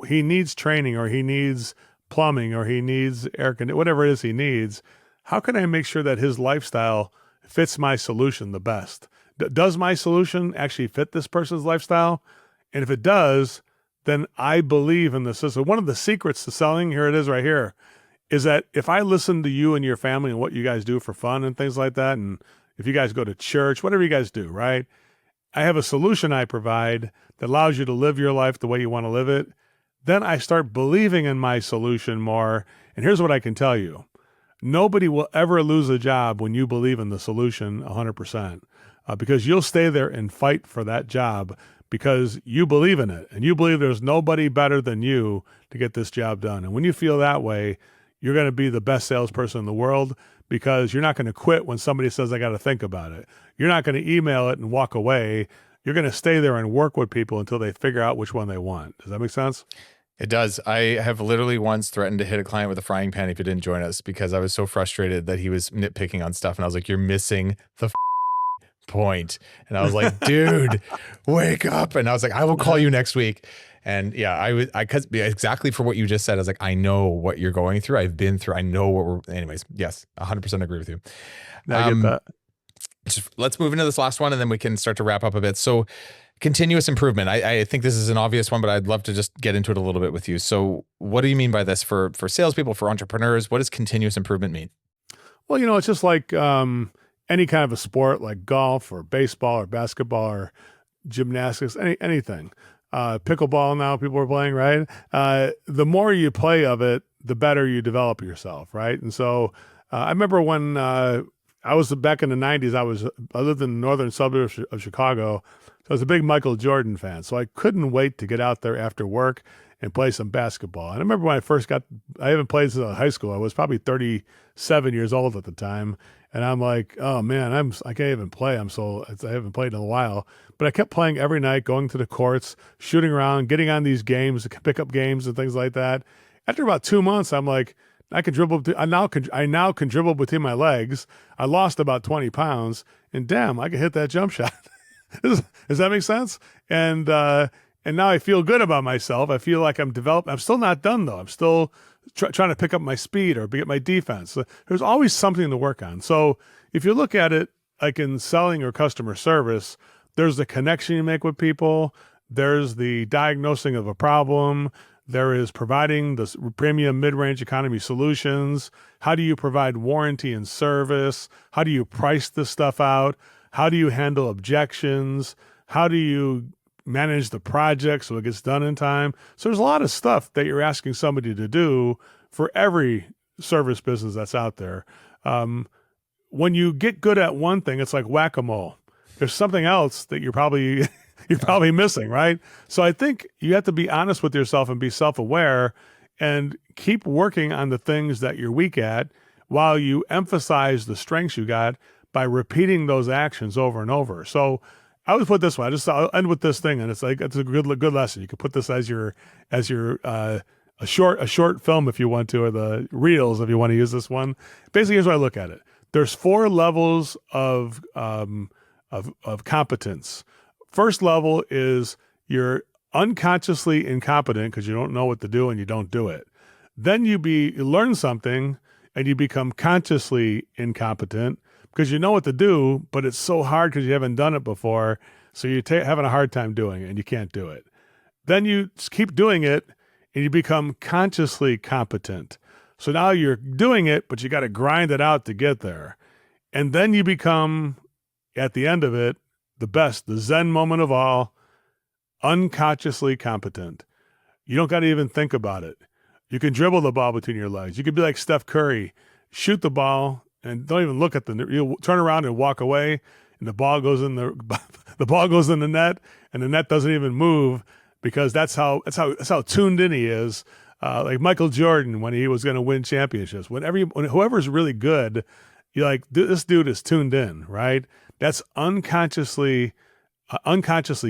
he needs training, or he needs plumbing, or he needs air conditioning, whatever it is he needs. How can I make sure that his lifestyle fits my solution the best? Does my solution actually fit this person's lifestyle? And if it does, then I believe in the system. One of the secrets to selling, here it is right here, is that if I listen to you and your family and what you guys do for fun and things like that, and if you guys go to church, whatever you guys do, right? I have a solution I provide that allows you to live your life the way you want to live it. Then I start believing in my solution more. And here's what I can tell you. Nobody will ever lose a job when you believe in the solution 100%, because you'll stay there and fight for that job because you believe in it and you believe there's nobody better than you to get this job done. And when you feel that way, you're going to be the best salesperson in the world because you're not going to quit when somebody says, I got to think about it. You're not going to email it and walk away. You're going to stay there and work with people until they figure out which one they want. Does that make sense? It does. I have literally once threatened to hit a client with a frying pan if he didn't join us because I was so frustrated that he was nitpicking on stuff. And I was like, you're missing the point. And I was like, dude, wake up. And I was like, I will call you next week. And yeah, cause exactly for what you just said, I was like, I know what you're going through. I've been through, I know what anyways. Yes. 100% agree with you. I get that. Let's move into this last one and then we can start to wrap up a bit. So continuous improvement. I think this is an obvious one, but I'd love to just get into it a little bit with you. So what do you mean by this for salespeople, for entrepreneurs? What does continuous improvement mean? Well, it's just like any kind of a sport like golf or baseball or basketball or gymnastics, anything. Pickleball now people are playing, right? The more you play of it, the better you develop yourself, right? And so I remember when I was back in the 90s, I lived in the northern suburbs of Chicago. So I was a big Michael Jordan fan. So I couldn't wait to get out there after work and play some basketball. And I remember when I haven't played since high school. I was probably 37 years old at the time. And I'm like, oh man, I can't even play. I haven't played in a while. But I kept playing every night, going to the courts, shooting around, getting on these games, pickup games and things like that. After about 2 months, I'm like, I now can dribble between my legs. I lost about 20 pounds, and damn, I can hit that jump shot. Does that make sense? And now I feel good about myself. I feel like I'm developed. I'm still not done though. I'm still trying to pick up my speed or get my defense. So there's always something to work on. So if you look at it like in selling or customer service, there's the connection you make with people. There's the diagnosing of a problem. There is providing the premium mid-range economy solutions. How do you provide warranty and service? How do you price this stuff out? How do you handle objections? How do you manage the project so it gets done in time? So there's a lot of stuff that you're asking somebody to do for every service business that's out there. When you get good at one thing, it's like whack-a-mole. There's something else that you're probably missing, right? So I think you have to be honest with yourself and be self-aware and keep working on the things that you're weak at while you emphasize the strengths you got by repeating those actions over and over. So I would put this one. I'll end with this thing, and it's a good lesson. You could put this as your a short film if you want to, or the reels if you want to use this one. Basically, here's what I look at it. There's 4 levels of competence. First level is you're unconsciously incompetent because you don't know what to do and you don't do it. Then you learn something and you become consciously incompetent because you know what to do, but it's so hard because you haven't done it before. So you're having a hard time doing it and you can't do it. Then you keep doing it and you become consciously competent. So now you're doing it, but you got to grind it out to get there. And then you become, at the end of it, the best, the Zen moment of all, unconsciously competent. You don't got to even think about it. You can dribble the ball between your legs. You could be like Steph Curry, shoot the ball and don't even look at you turn around and walk away, and the ball goes in the ball goes in the net, and the net doesn't even move because that's how tuned in he is. Like Michael Jordan when he was going to win championships. When whoever's really good, you're like, this dude is tuned in, right? That's unconsciously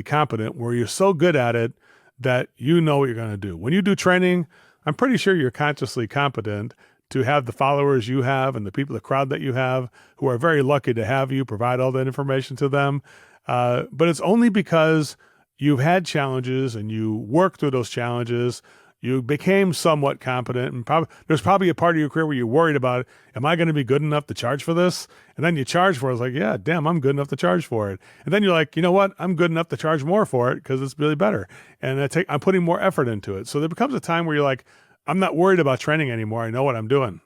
competent, where you're so good at it that you know what you're going to do. When you do training, I'm pretty sure you're consciously competent to have the followers you have and the crowd that you have, who are very lucky to have you provide all that information to them. But it's only because you've had challenges and you work through those challenges. You became somewhat competent, and there's probably a part of your career where you're worried about, am I going to be good enough to charge for this? And then you charge for it. It's like, yeah, damn, I'm good enough to charge for it. And then you're like, you know what? I'm good enough to charge more for it because it's really better. And I'm putting more effort into it. So there becomes a time where you're like, I'm not worried about training anymore. I know what I'm doing.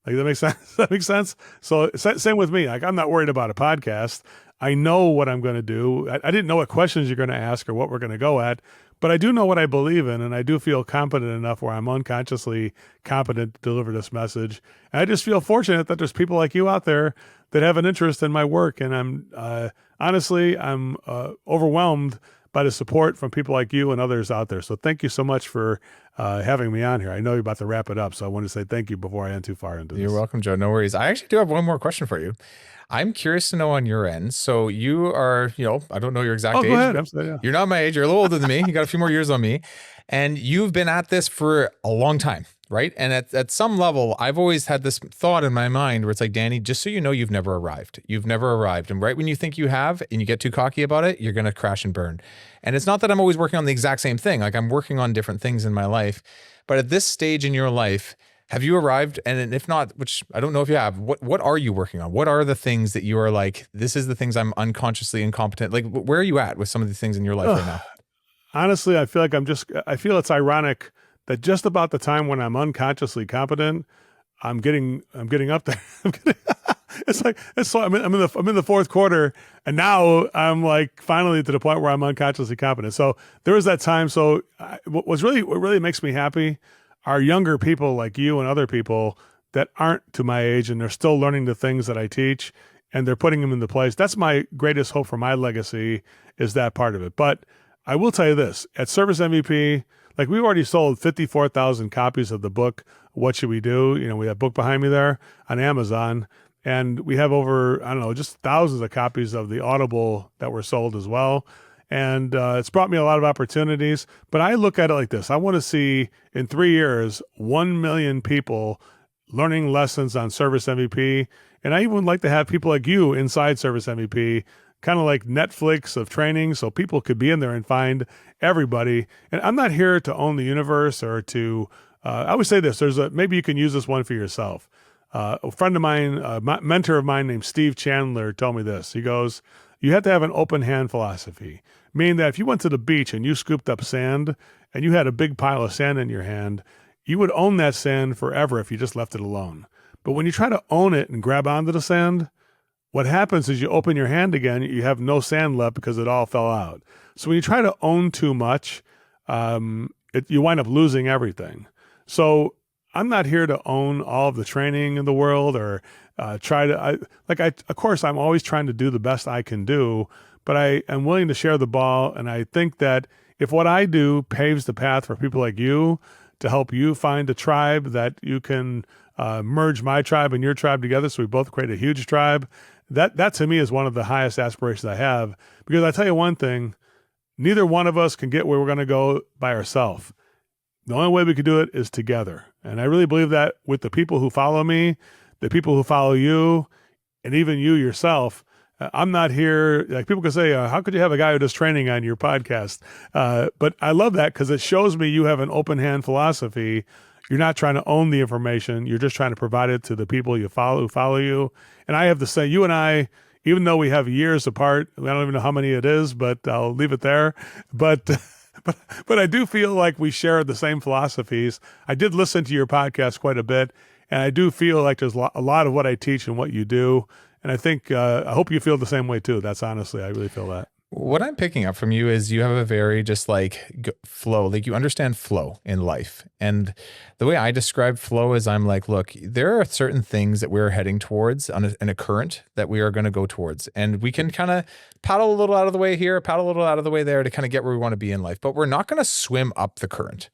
Like, that makes sense. Does that make sense? So same with me. Like, I'm not worried about a podcast. I know what I'm going to do. I didn't know what questions you're going to ask or what we're going to go at, but I do know what I believe in, and I do feel competent enough where I'm unconsciously competent to deliver this message. And I just feel fortunate that there's people like you out there that have an interest in my work, and I'm honestly overwhelmed by the support from people like you and others out there. So thank you so much for having me on here. I know you're about to wrap it up, so I want to say thank you before I end too far into this. You're welcome, Joe. No worries. I actually do have one more question for you. I'm curious to know on your end. So you are, I don't know your exact age. Go ahead. Yeah. You're not my age. You're a little older than me. You got a few more years on me. And you've been at this for a long time, right? And at some level, I've always had this thought in my mind where it's like, Danny, just so you know, you've never arrived. You've never arrived. And right when you think you have and you get too cocky about it, you're going to crash and burn. And it's not that I'm always working on the exact same thing. Like, I'm working on different things in my life. But at this stage in your life, have you arrived? And if not, which I don't know if you have, what are you working on? What are the things that you are like, this is the things I'm unconsciously incompetent? Like, where are you at with some of these things in your life right now? Honestly, I feel like I feel it's ironic that just about the time when I'm unconsciously competent, I'm getting up there. I'm in the fourth quarter, and now I'm like finally to the point where I'm unconsciously competent. So there was that time. So what really makes me happy are younger people like you and other people that aren't to my age, and they're still learning the things that I teach, and they're putting them into place. That's my greatest hope for my legacy, is that part of it. But I will tell you this, at Service MVP, like, we've already sold 54,000 copies of the book, What Should We Do? We have a book behind me there on Amazon, and we have over, I don't know, just thousands of copies of the Audible that were sold as well. And it's brought me a lot of opportunities, but I look at it like this. I want to see in 3 years, 1 million people learning lessons on Service MVP. And I even would like to have people like you inside Service MVP, kind of like Netflix of training, so people could be in there and find everybody. And I'm not here to own the universe or to, I would say this, maybe you can use this one for yourself. A friend of mine, a mentor of mine named Steve Chandler told me this. He goes, you have to have an open hand philosophy, meaning that if you went to the beach and you scooped up sand and you had a big pile of sand in your hand, you would own that sand forever if you just left it alone. But when you try to own it and grab onto the sand, what happens is you open your hand again, you have no sand left because it all fell out. So when you try to own too much, you wind up losing everything. So I'm not here to own all of the training in the world or of course, I'm always trying to do the best I can do, but I am willing to share the ball. And I think that if what I do paves the path for people like you to help you find a tribe that you can merge my tribe and your tribe together, so we both create a huge tribe, that to me is one of the highest aspirations I have. Because I tell you one thing, neither one of us can get where we're going to go by ourselves. The only way we could do it is together. And I really believe that with the people who follow me, the people who follow you, and even you yourself. I'm not here, like people can say, how could you have a guy who does training on your podcast? But I love that because it shows me you have an open hand philosophy. You're not trying to own the information. You're just trying to provide it to the people who follow you. And I have to say, you and I, even though we have years apart, I don't even know how many it is, but I'll leave it there. But I do feel like we share the same philosophies. I did listen to your podcast quite a bit, and I do feel like there's a lot of what I teach and what you do. And I think, I hope you feel the same way too. That's honestly, I really feel that. What I'm picking up from you is you have a very just like flow, like you understand flow in life. And the way I describe flow is I'm like, look, there are certain things that we're heading towards in a current that we are going to go towards. And we can kind of paddle a little out of the way here, paddle a little out of the way there to kind of get where we want to be in life. But we're not going to swim up the current.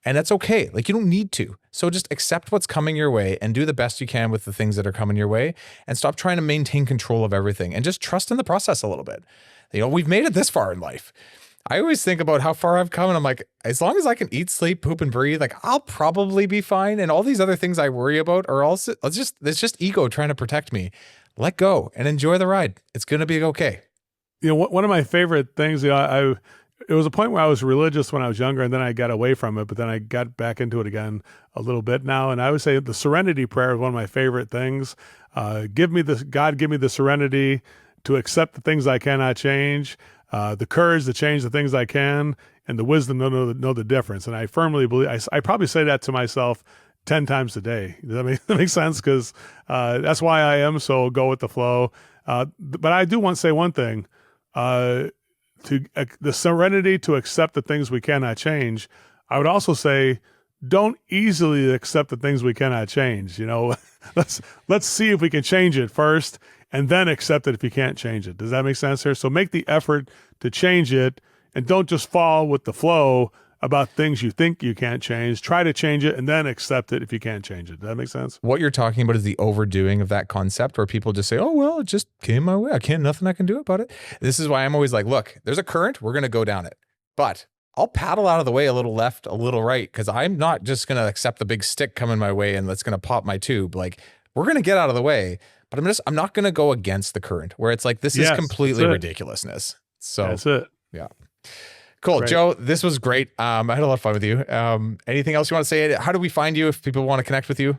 And that's okay. Like, you don't need to. So just accept what's coming your way and do the best you can with the things that are coming your way, and stop trying to maintain control of everything and just trust in the process a little bit. We've made it this far in life. I always think about how far I've come, and I'm like, as long as I can eat, sleep, poop, and breathe, like I'll probably be fine. And all these other things I worry about are also, it's just ego trying to protect me. Let go and enjoy the ride. It's going to be okay. One of my favorite things, it was a point where I was religious when I was younger, and then I got away from it, but then I got back into it again a little bit now. And I would say the serenity prayer is one of my favorite things. God, give me the serenity to accept the things I cannot change, the courage to change the things I can, and the wisdom to know the difference. And I firmly believe, I probably say that to myself 10 times a day. Does that make sense? Because that's why I am so go with the flow. But I do want to say one thing, the serenity to accept the things we cannot change. I would also say, don't easily accept the things we cannot change. Let's see if we can change it first, and then accept it if you can't change it. Does that make sense here? So make the effort to change it, and don't just fall with the flow about things you think you can't change. Try to change it and then accept it if you can't change it. Does that make sense? What you're talking about is the overdoing of that concept where people just say, oh, well, it just came my way. Nothing I can do about it. This is why I'm always like, look, there's a current. We're going to go down it. But I'll paddle out of the way a little left, a little right, because I'm not just going to accept the big stick coming my way and that's going to pop my tube. Like, we're going to get out of the way, but I'm not going to go against the current where it's like, this is completely ridiculousness. So that's it. Yeah. Cool. Great. Joe, this was great. I had a lot of fun with you. Anything else you want to say? How do we find you if people want to connect with you?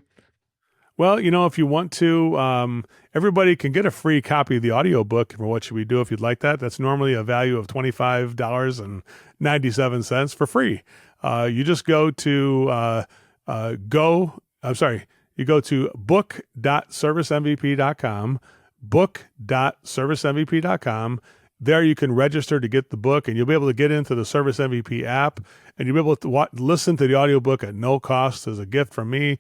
Well, if you want to, everybody can get a free copy of the audiobook for What Should We Do if you'd like that. That's normally a value of $25.97 for free. You just go to you go to book.servicemvp.com, book.servicemvp.com. There you can register to get the book, and you'll be able to get into the Service MVP app, and you'll be able to listen to the audiobook at no cost as a gift from you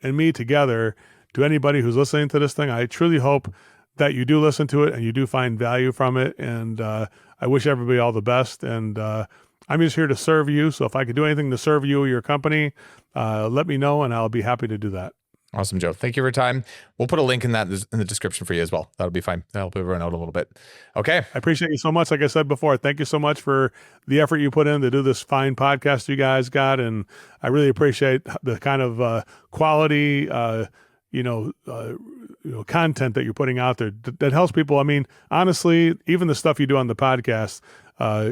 and me together to anybody who's listening to this thing. I truly hope that you do listen to it and you do find value from it. And I wish everybody all the best. And I'm just here to serve you. So if I could do anything to serve you or your company, let me know, and I'll be happy to do that. Awesome, Joe. Thank you for your time. We'll put a link in the description for you as well. That'll be fine. That'll help everyone out a little bit. Okay. I appreciate you so much. Like I said before, thank you so much for the effort you put in to do this fine podcast you guys got. And I really appreciate the kind of quality, content that you're putting out there that helps people. I mean, honestly, even the stuff you do on the podcast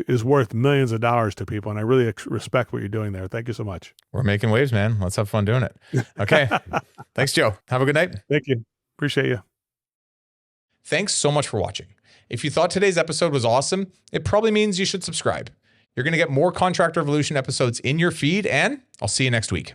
is worth millions of dollars to people. And I really respect what you're doing there. Thank you so much. We're making waves, man. Let's have fun doing it. Okay. Thanks, Joe. Have a good night. Thank you. Appreciate you. Thanks so much for watching. If you thought today's episode was awesome, it probably means you should subscribe. You're going to get more Contractor Evolution episodes in your feed, and I'll see you next week.